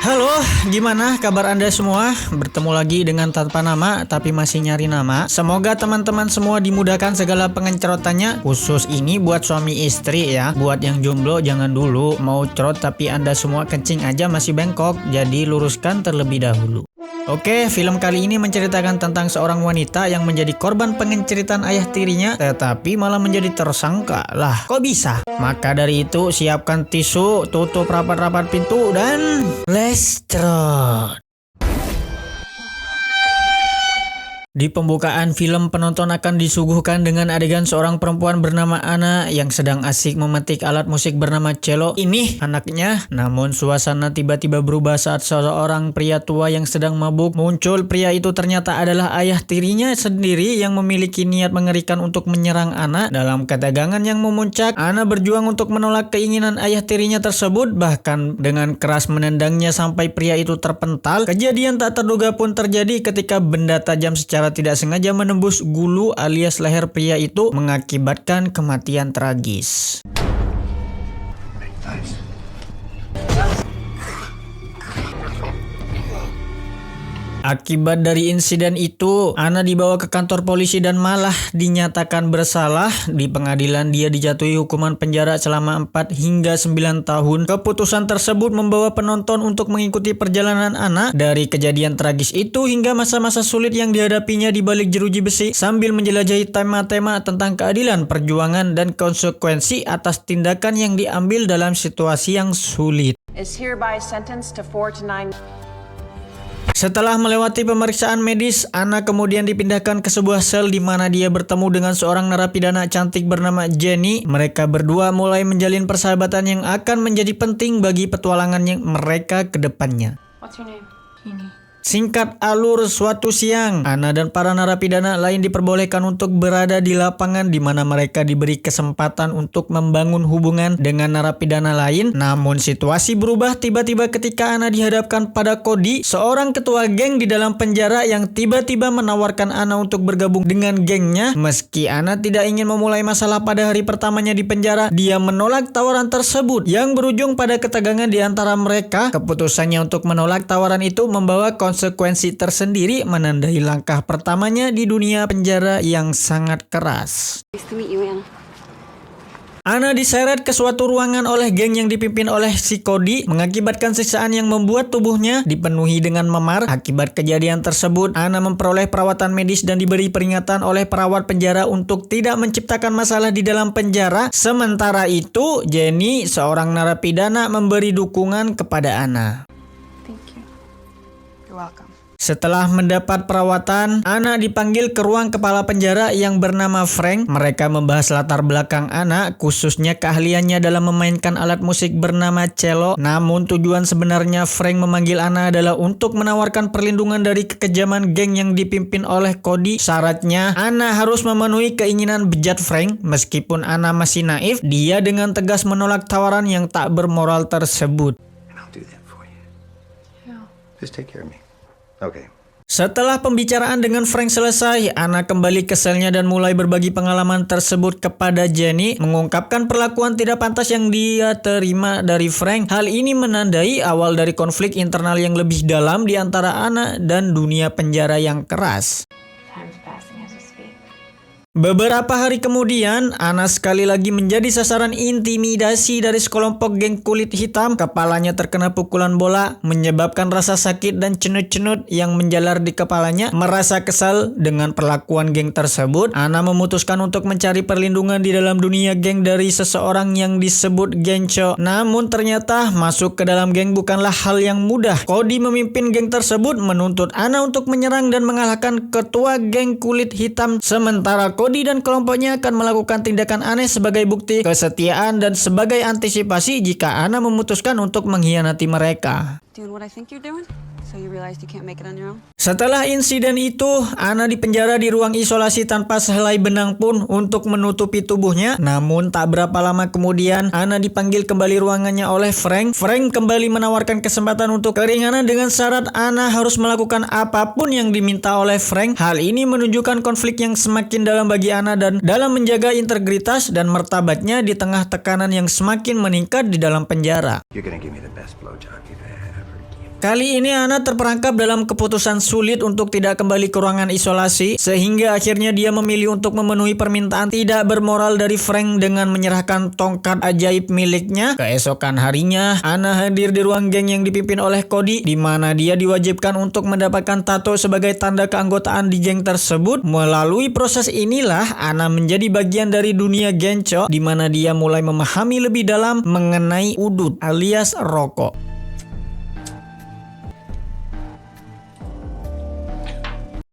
Halo, gimana kabar Anda semua? Bertemu lagi dengan tanpa nama, tapi masih nyari nama. Semoga teman-teman semua dimudahkan segala pengencerotannya. Khusus ini buat suami istri ya. Buat yang jomblo jangan dulu. Mau cerot tapi Anda semua kencing aja masih bengkok. Jadi luruskan terlebih dahulu. Oke, film kali ini menceritakan tentang seorang wanita yang menjadi korban pengenceritan ayah tirinya, tetapi malah menjadi tersangka. Lah, kok bisa? Maka dari itu, siapkan tisu, tutup rapat-rapat pintu, dan let's trot. Di pembukaan film, penonton akan disuguhkan dengan adegan seorang perempuan bernama Anna yang sedang asik memetik alat musik bernama cello. Ini anaknya, namun suasana tiba-tiba berubah saat seorang pria tua yang sedang mabuk muncul. Pria itu ternyata adalah ayah tirinya sendiri yang memiliki niat mengerikan untuk menyerang Anna. Dalam ketegangan yang memuncak, Anna berjuang untuk menolak keinginan ayah tirinya tersebut, bahkan dengan keras menendangnya sampai pria itu terpental. Kejadian tak terduga pun terjadi ketika benda tajam secara tidak sengaja menembus gulu alias leher pria itu, mengakibatkan kematian tragis. Akibat dari insiden itu, Anna dibawa ke kantor polisi dan malah dinyatakan bersalah. Di pengadilan dia dijatuhi hukuman penjara selama 4 hingga 9 tahun. Keputusan tersebut membawa penonton untuk mengikuti perjalanan Anna dari kejadian tragis itu hingga masa-masa sulit yang dihadapinya di balik jeruji besi, sambil menjelajahi tema-tema tentang keadilan, perjuangan, dan konsekuensi atas tindakan yang diambil dalam situasi yang sulit. Is hereby sentenced to 4 to 9. Setelah melewati pemeriksaan medis, Anna kemudian dipindahkan ke sebuah sel di mana dia bertemu dengan seorang narapidana cantik bernama Jenny. Mereka berdua mulai menjalin persahabatan yang akan menjadi penting bagi petualangan yang mereka ke depannya. What's your name? Kini. Singkat alur, suatu siang, Anna dan para narapidana lain diperbolehkan untuk berada di lapangan di mana mereka diberi kesempatan untuk membangun hubungan dengan narapidana lain. Namun situasi berubah tiba-tiba ketika Anna dihadapkan pada Cody, seorang ketua geng di dalam penjara yang tiba-tiba menawarkan Anna untuk bergabung dengan gengnya. Meski Anna tidak ingin memulai masalah pada hari pertamanya di penjara, dia menolak tawaran tersebut yang berujung pada ketegangan di antara mereka. Keputusannya untuk menolak tawaran itu membawa konsekuensi tersendiri, menandai langkah pertamanya di dunia penjara yang sangat keras. Nice to meet you, Anna. Anna diseret ke suatu ruangan oleh geng yang dipimpin oleh si Cody, mengakibatkan siksaan yang membuat tubuhnya dipenuhi dengan memar. Akibat kejadian tersebut, Anna memperoleh perawatan medis dan diberi peringatan oleh perawat penjara untuk tidak menciptakan masalah di dalam penjara. Sementara itu, Jenny, seorang narapidana, memberi dukungan kepada Anna. Welcome. Setelah mendapat perawatan, Anna dipanggil ke ruang kepala penjara yang bernama Frank. Mereka membahas latar belakang Anna, khususnya keahliannya dalam memainkan alat musik bernama cello. Namun tujuan sebenarnya Frank memanggil Anna adalah untuk menawarkan perlindungan dari kekejaman geng yang dipimpin oleh Cody. Syaratnya, Anna harus memenuhi keinginan bejat Frank. Meskipun Anna masih naif, dia dengan tegas menolak tawaran yang tak bermoral tersebut. Just take care of me. Okay. Setelah pembicaraan dengan Frank selesai, Anna kembali ke selnya dan mulai berbagi pengalaman tersebut kepada Jenny, mengungkapkan perlakuan tidak pantas yang dia terima dari Frank. Hal ini menandai awal dari konflik internal yang lebih dalam di antara Anna dan dunia penjara yang keras. Beberapa hari kemudian, Anna sekali lagi menjadi sasaran intimidasi dari sekelompok geng kulit hitam. Kepalanya terkena pukulan bola, menyebabkan rasa sakit dan cenut-cenut yang menjalar di kepalanya. Merasa kesal dengan perlakuan geng tersebut, Anna memutuskan untuk mencari perlindungan di dalam dunia geng dari seseorang yang disebut Gencho. Namun ternyata masuk ke dalam geng bukanlah hal yang mudah. Cody memimpin geng tersebut menuntut Anna untuk menyerang dan mengalahkan ketua geng kulit hitam. Sementara Cody dan kelompoknya akan melakukan tindakan aneh sebagai bukti kesetiaan dan sebagai antisipasi jika Anna memutuskan untuk mengkhianati mereka. Doing what I think you're doing? So you realized you can't make it on your own? Setelah insiden itu, Anna dipenjara di ruang isolasi tanpa sehelai benang pun untuk menutupi tubuhnya. Namun tak berapa lama kemudian, Anna dipanggil kembali ruangannya oleh Frank. Frank kembali menawarkan kesempatan untuk keringanan dengan syarat Anna harus melakukan apapun yang diminta oleh Frank. Hal ini menunjukkan konflik yang semakin dalam bagi Anna dan dalam menjaga integritas dan martabatnya di tengah tekanan yang semakin meningkat di dalam penjara. You're gonna give me the best blowjob you've ever given. Kali ini Ana terperangkap dalam keputusan sulit untuk tidak kembali ke ruangan isolasi, sehingga akhirnya dia memilih untuk memenuhi permintaan tidak bermoral dari Frank dengan menyerahkan tongkat ajaib miliknya. Keesokan harinya, Ana hadir di ruang geng yang dipimpin oleh Cody, di mana dia diwajibkan untuk mendapatkan tato sebagai tanda keanggotaan di geng tersebut. Melalui proses inilah Ana menjadi bagian dari dunia genco, di mana dia mulai memahami lebih dalam mengenai udut alias rokok.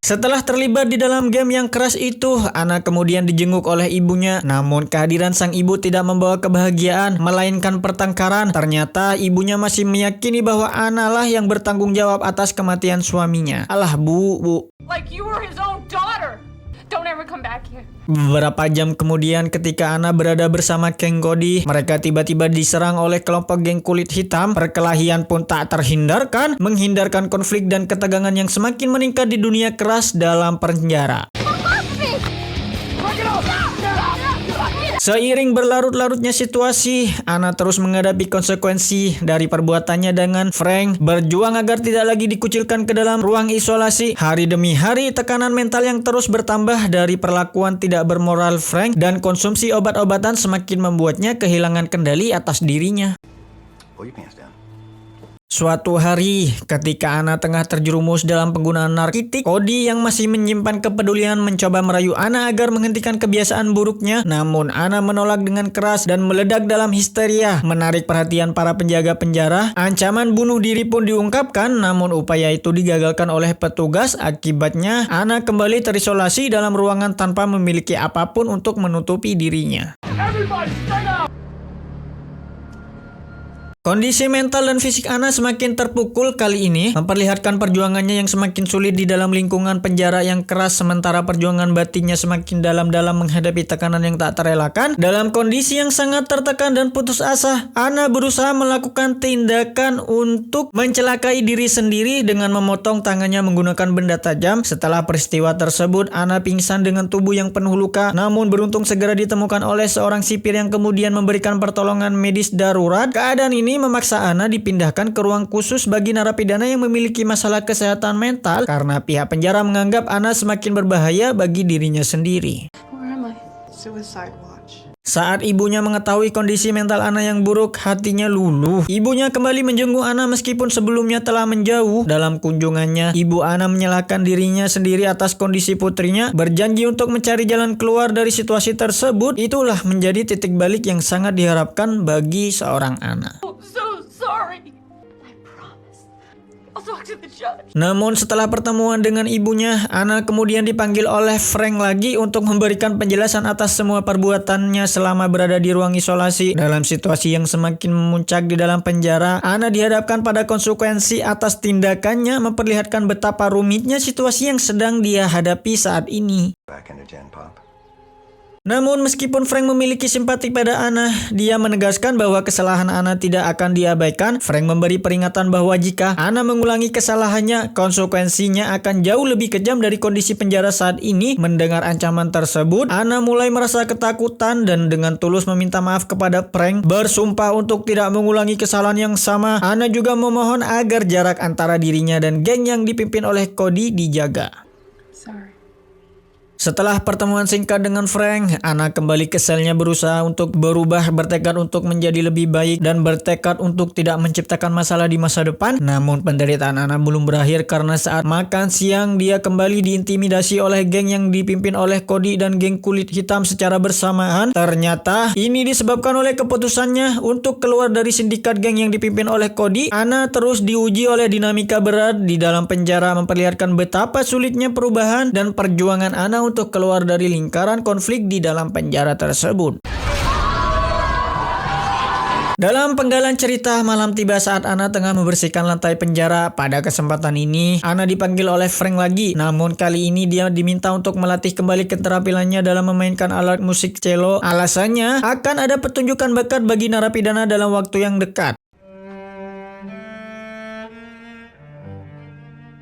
Setelah terlibat di dalam game yang keras itu, Ana kemudian dijenguk oleh ibunya. Namun kehadiran sang ibu tidak membawa kebahagiaan, melainkan pertengkaran. Ternyata ibunya masih meyakini bahwa Ana lah yang bertanggung jawab atas kematian suaminya. Alah bu. Like you were his own daughter. Don't ever come back here. Beberapa jam kemudian ketika Ana berada bersama geng Cody, mereka tiba-tiba diserang oleh kelompok geng kulit hitam. Perkelahian pun tak terhindarkan, menghindarkan konflik dan ketegangan yang semakin meningkat di dunia keras dalam penjara. Seiring berlarut-larutnya situasi, Ana terus menghadapi konsekuensi dari perbuatannya dengan Frank, berjuang agar tidak lagi dikucilkan ke dalam ruang isolasi. Hari demi hari, tekanan mental yang terus bertambah dari perlakuan tidak bermoral Frank dan konsumsi obat-obatan semakin membuatnya kehilangan kendali atas dirinya. Pull your pants down. Suatu hari, ketika Ana tengah terjerumus dalam penggunaan narkotik, Cody yang masih menyimpan kepedulian mencoba merayu Ana agar menghentikan kebiasaan buruknya. Namun Ana menolak dengan keras dan meledak dalam histeria, menarik perhatian para penjaga penjara. Ancaman bunuh diri pun diungkapkan, namun upaya itu digagalkan oleh petugas. Akibatnya, Ana kembali terisolasi dalam ruangan tanpa memiliki apapun untuk menutupi dirinya. Kondisi mental dan fisik Ana semakin terpukul kali ini, memperlihatkan perjuangannya yang semakin sulit di dalam lingkungan penjara yang keras, sementara perjuangan batinnya semakin dalam-dalam menghadapi tekanan yang tak terelakkan. Dalam kondisi yang sangat tertekan dan putus asa, Ana berusaha melakukan tindakan untuk mencelakai diri sendiri dengan memotong tangannya menggunakan benda tajam. Setelah peristiwa tersebut, Ana pingsan dengan tubuh yang penuh luka, namun beruntung segera ditemukan oleh seorang sipir yang kemudian memberikan pertolongan medis darurat. Keadaan ini memaksa Ana dipindahkan ke ruang khusus bagi narapidana yang memiliki masalah kesehatan mental karena pihak penjara menganggap Ana semakin berbahaya bagi dirinya sendiri. Where am I? Suicide watch. Saat ibunya mengetahui kondisi mental Ana yang buruk, hatinya luluh. Ibunya kembali menjenguk Ana meskipun sebelumnya telah menjauh. Dalam kunjungannya, ibu Ana menyalahkan dirinya sendiri atas kondisi putrinya, berjanji untuk mencari jalan keluar dari situasi tersebut. Itulah menjadi titik balik yang sangat diharapkan bagi seorang Ana. I'm so sorry. I promise. I'll talk to the judge. Namun setelah pertemuan dengan ibunya, Ana kemudian dipanggil oleh Frank lagi untuk memberikan penjelasan atas semua perbuatannya selama berada di ruang isolasi. Dalam situasi yang semakin memuncak di dalam penjara, Ana dihadapkan pada konsekuensi atas tindakannya, memperlihatkan betapa rumitnya situasi yang sedang dia hadapi saat ini. Back into Gen Pop. Namun meskipun Frank memiliki simpati pada Ana, dia menegaskan bahwa kesalahan Ana tidak akan diabaikan. Frank memberi peringatan bahwa jika Ana mengulangi kesalahannya, konsekuensinya akan jauh lebih kejam dari kondisi penjara saat ini. Mendengar ancaman tersebut, Ana mulai merasa ketakutan dan dengan tulus meminta maaf kepada Frank, bersumpah untuk tidak mengulangi kesalahan yang sama. Ana juga memohon agar jarak antara dirinya dan geng yang dipimpin oleh Cody dijaga. Sorry. Setelah pertemuan singkat dengan Frank, Ana kembali ke selnya berusaha untuk berubah, bertekad untuk menjadi lebih baik dan bertekad untuk tidak menciptakan masalah di masa depan. Namun penderitaan Ana belum berakhir karena saat makan siang dia kembali diintimidasi oleh geng yang dipimpin oleh Cody dan geng kulit hitam secara bersamaan. Ternyata ini disebabkan oleh keputusannya untuk keluar dari sindikat geng yang dipimpin oleh Cody. Ana terus diuji oleh dinamika berat di dalam penjara, memperlihatkan betapa sulitnya perubahan dan perjuangan Ana untuk keluar dari lingkaran konflik di dalam penjara tersebut. Dalam penggalan cerita, malam tiba saat Ana tengah membersihkan lantai penjara. Pada kesempatan ini, Ana dipanggil oleh Frank lagi. Namun kali ini dia diminta untuk melatih kembali keterampilannya dalam memainkan alat musik cello. Alasannya, akan ada pertunjukan bakat bagi narapidana dalam waktu yang dekat.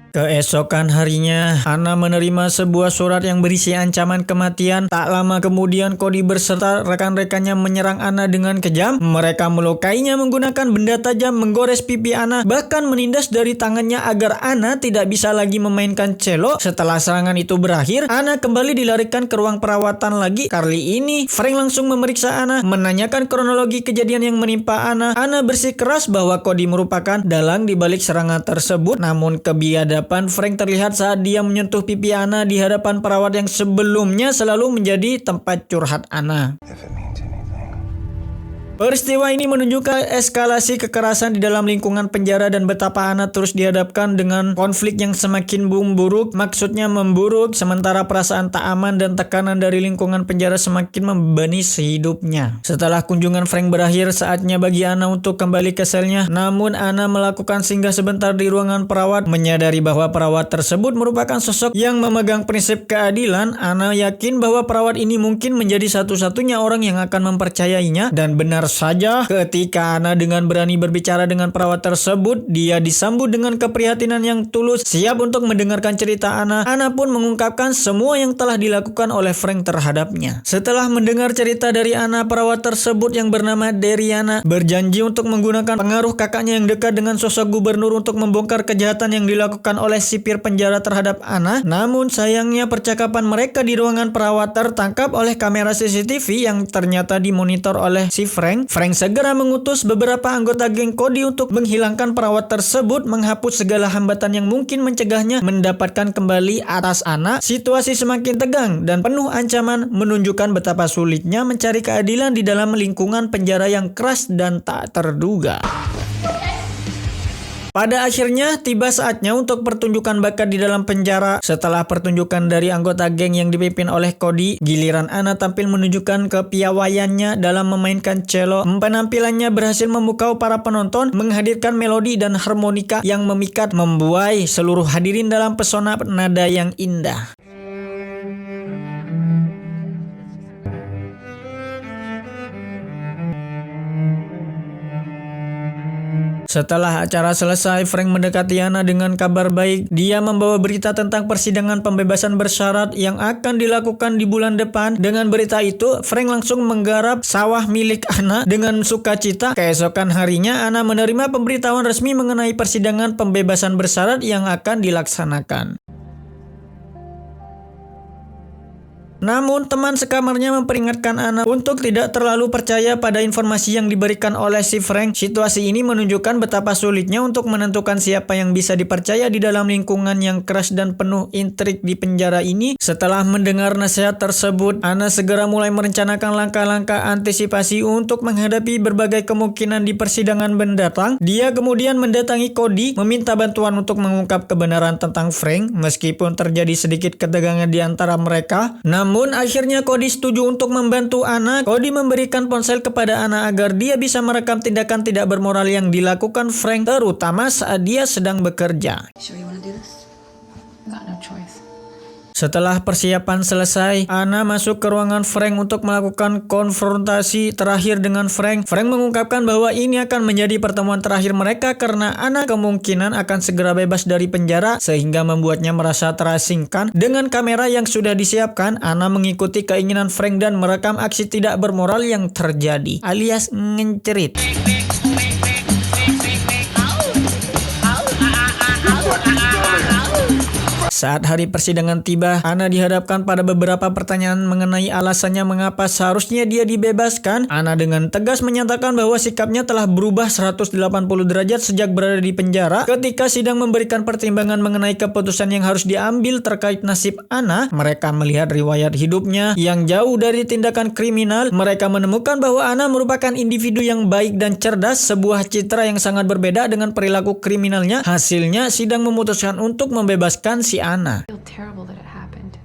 Keesokan harinya, Anna menerima sebuah surat yang berisi ancaman kematian. Tak lama kemudian, Cody berserta rekan-rekannya menyerang Anna dengan kejam. Mereka melukainya menggunakan benda tajam, menggores pipi Anna, bahkan menindas dari tangannya agar Anna tidak bisa lagi memainkan cello. Setelah serangan itu berakhir, Anna kembali dilarikan ke ruang perawatan lagi. Kali ini, Frank langsung memeriksa Anna, menanyakan kronologi kejadian yang menimpa Anna. Anna bersikeras bahwa Cody merupakan dalang di balik serangan tersebut. Namun kebiadaban Frank terlihat saat dia menyentuh pipi Anna di hadapan perawat yang sebelumnya selalu menjadi tempat curhat Anna. If it means anything. Peristiwa ini menunjukkan eskalasi kekerasan di dalam lingkungan penjara dan betapa Anna terus dihadapkan dengan konflik yang semakin memburuk. Maksudnya memburuk, sementara perasaan tak aman dan tekanan dari lingkungan penjara semakin membebani hidupnya. Setelah kunjungan Frank berakhir, saatnya bagi Anna untuk kembali ke selnya. Namun Anna melakukan singgah sebentar di ruangan perawat. Menyadari bahwa perawat tersebut merupakan sosok yang memegang prinsip keadilan, Anna yakin bahwa perawat ini mungkin menjadi satu-satunya orang yang akan mempercayainya. Dan benar saja, ketika Anna dengan berani berbicara dengan perawat tersebut, dia disambut dengan keprihatinan yang tulus, siap untuk mendengarkan cerita Anna. Anna pun mengungkapkan semua yang telah dilakukan oleh Frank terhadapnya. Setelah mendengar cerita dari Anna, perawat tersebut yang bernama Dariana berjanji untuk menggunakan pengaruh kakaknya yang dekat dengan sosok gubernur untuk membongkar kejahatan yang dilakukan oleh sipir penjara terhadap Anna. Namun sayangnya percakapan mereka di ruangan perawat tertangkap oleh kamera CCTV yang ternyata dimonitor oleh si Frank. Frank segera mengutus beberapa anggota geng Cody untuk menghilangkan perawat tersebut, menghapus segala hambatan yang mungkin mencegahnya mendapatkan kembali atas Anna. Situasi semakin tegang dan penuh ancaman, menunjukkan betapa sulitnya mencari keadilan di dalam lingkungan penjara yang keras dan tak terduga. Pada akhirnya, tiba saatnya untuk pertunjukan bakat di dalam penjara. Setelah pertunjukan dari anggota geng yang dipimpin oleh Cody, giliran Anna tampil menunjukkan kepiawaiannya dalam memainkan cello. Penampilannya berhasil memukau para penonton, menghadirkan melodi dan harmonika yang memikat, membuai seluruh hadirin dalam pesona nada yang indah. Setelah acara selesai, Frank mendekati Anna dengan kabar baik. Dia membawa berita tentang persidangan pembebasan bersyarat yang akan dilakukan di bulan depan. Dengan berita itu, Frank langsung menggarap sawah milik Anna dengan sukacita. Keesokan harinya, Anna menerima pemberitahuan resmi mengenai persidangan pembebasan bersyarat yang akan dilaksanakan. Namun teman sekamarnya memperingatkan Anna untuk tidak terlalu percaya pada informasi yang diberikan oleh si Frank. Situasi ini menunjukkan betapa sulitnya untuk menentukan siapa yang bisa dipercaya di dalam lingkungan yang keras dan penuh intrik di penjara ini. Setelah mendengar nasihat tersebut, Anna segera mulai merencanakan langkah-langkah antisipasi untuk menghadapi berbagai kemungkinan di persidangan mendatang. Dia kemudian mendatangi Cody, meminta bantuan untuk mengungkap kebenaran tentang Frank. Meskipun terjadi sedikit ketegangan di antara mereka, namun akhirnya Cody setuju untuk membantu Anna. Cody memberikan ponsel kepada Anna agar dia bisa merekam tindakan tidak bermoral yang dilakukan Frank, terutama saat dia sedang bekerja. Sure you wanna do this? Got no choice. Setelah persiapan selesai, Anna masuk ke ruangan Frank untuk melakukan konfrontasi terakhir dengan Frank. Frank mengungkapkan bahwa ini akan menjadi pertemuan terakhir mereka karena Anna kemungkinan akan segera bebas dari penjara, sehingga membuatnya merasa terasingkan. Dengan kamera yang sudah disiapkan, Anna mengikuti keinginan Frank dan merekam aksi tidak bermoral yang terjadi, alias ngencerit. Saat hari persidangan tiba, Anna dihadapkan pada beberapa pertanyaan mengenai alasannya mengapa seharusnya dia dibebaskan. Anna dengan tegas menyatakan bahwa sikapnya telah berubah 180 derajat sejak berada di penjara. Ketika sidang memberikan pertimbangan mengenai keputusan yang harus diambil terkait nasib Anna, mereka melihat riwayat hidupnya yang jauh dari tindakan kriminal. Mereka menemukan bahwa Anna merupakan individu yang baik dan cerdas, sebuah citra yang sangat berbeda dengan perilaku kriminalnya. Hasilnya, sidang memutuskan untuk membebaskan si Anna. I feel terrible that it happened.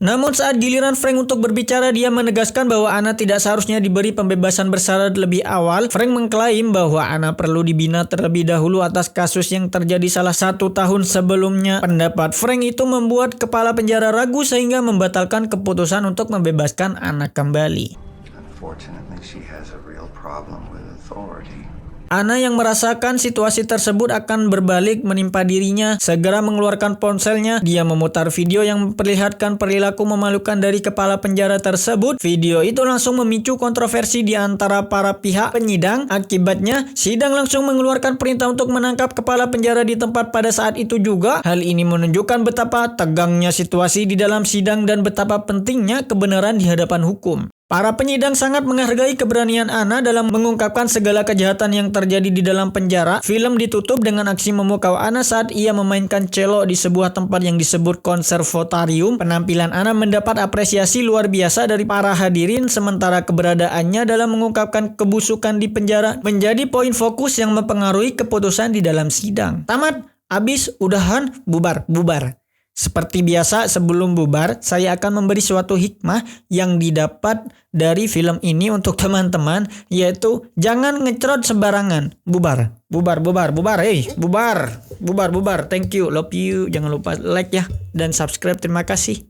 Namun saat giliran Frank untuk berbicara, dia menegaskan bahwa Anna tidak seharusnya diberi pembebasan bersyarat lebih awal. Frank mengklaim bahwa Anna perlu dibina terlebih dahulu atas kasus yang terjadi salah 1 tahun sebelumnya. Pendapat Frank itu membuat kepala penjara ragu sehingga membatalkan keputusan untuk membebaskan Anna kembali. Unfortunately, she has a real problem with authority. Ana yang merasakan situasi tersebut akan berbalik menimpa dirinya, segera mengeluarkan ponselnya. Dia memutar video yang memperlihatkan perilaku memalukan dari kepala penjara tersebut. Video itu langsung memicu kontroversi di antara para pihak penyidang. Akibatnya, sidang langsung mengeluarkan perintah untuk menangkap kepala penjara di tempat pada saat itu juga. Hal ini menunjukkan betapa tegangnya situasi di dalam sidang dan betapa pentingnya kebenaran di hadapan hukum. Para penyidang sangat menghargai keberanian Ana dalam mengungkapkan segala kejahatan yang terjadi di dalam penjara. Film ditutup dengan aksi memukau Ana saat ia memainkan cello di sebuah tempat yang disebut konservatorium. Penampilan Ana mendapat apresiasi luar biasa dari para hadirin, sementara keberadaannya dalam mengungkapkan kebusukan di penjara menjadi poin fokus yang mempengaruhi keputusan di dalam sidang. Tamat, habis, udahan, bubar. Seperti biasa, sebelum bubar, saya akan memberi suatu hikmah yang didapat dari film ini untuk teman-teman, yaitu jangan ngecrot sembarangan. Bubar. Thank you, love you. Jangan lupa like ya dan subscribe. Terima kasih.